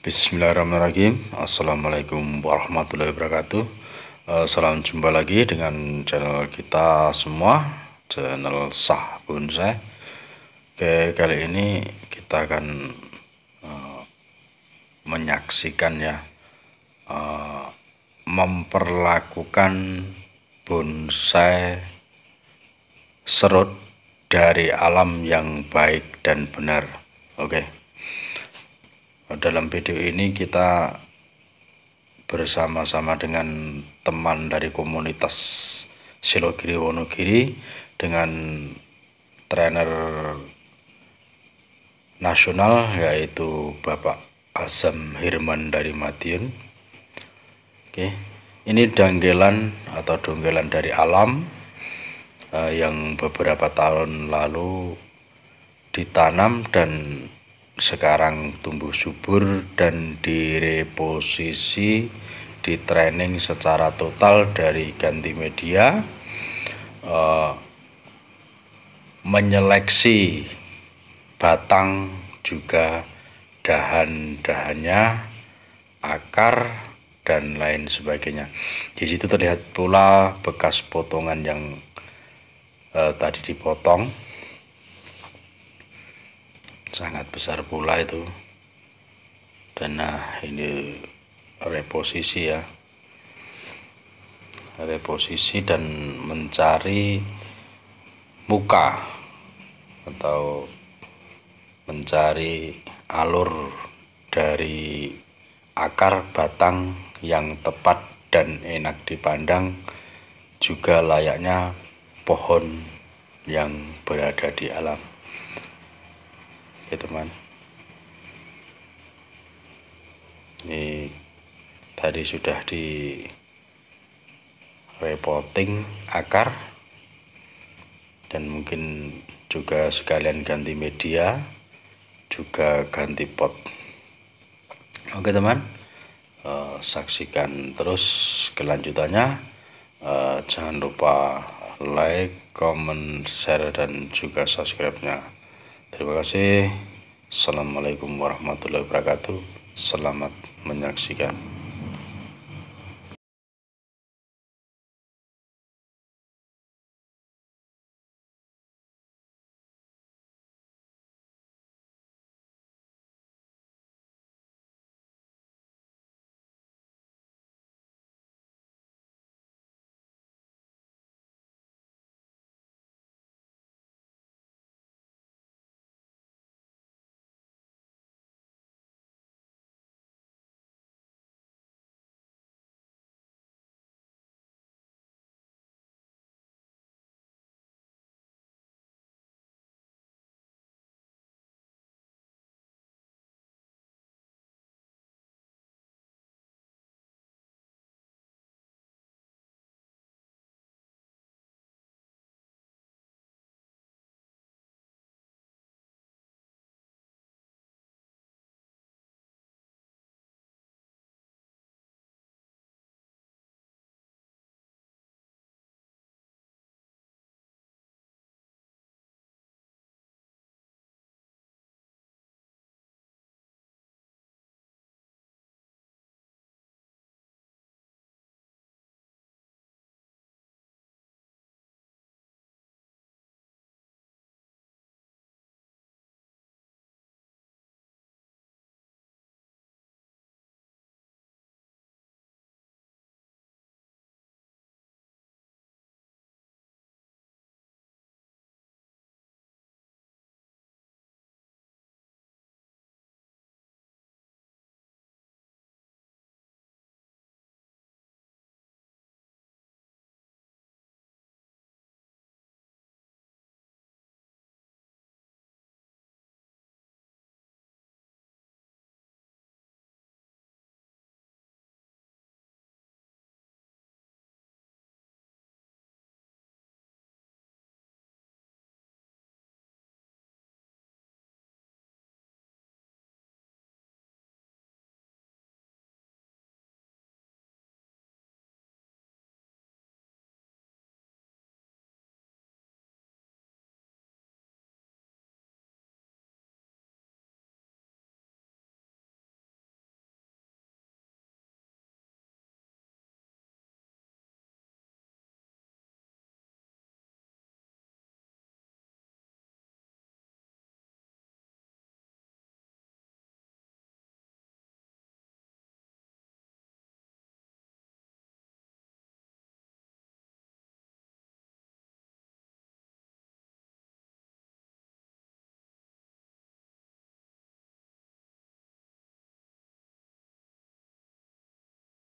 Bismillahirrahmanirrahim. Assalamualaikum warahmatullahi wabarakatuh. Salam jumpa lagi dengan channel kita semua, channel Sah Bonsai. Oke, kali ini kita akan menyaksikan memperlakukan bonsai serut dari alam yang baik dan benar. Oke. Dalam video ini kita bersama-sama dengan teman dari komunitas Silogiri Wonogiri dengan trainer nasional yaitu Bapak Azam Hirman dari Madiun. Oke, ini danggelan atau donggelan dari alam yang beberapa tahun lalu ditanam dan sekarang tumbuh subur dan direposisi, di training secara total dari ganti media, menyeleksi batang juga dahan-dahannya, akar dan lain sebagainya. Di situ terlihat pula bekas potongan yang tadi dipotong. Sangat besar pula itu. Dan ini reposisi ya, reposisi dan mencari muka atau mencari alur dari akar batang yang tepat dan enak dipandang, juga layaknya pohon yang berada di alam. Oke teman, ini tadi sudah di repotting akar dan mungkin juga sekalian ganti media, juga ganti pot. Oke teman, saksikan terus kelanjutannya. Jangan lupa like, comment, share dan juga subscribe-nya. Terima kasih. Assalamualaikum warahmatullahi wabarakatuh. Selamat menyaksikan.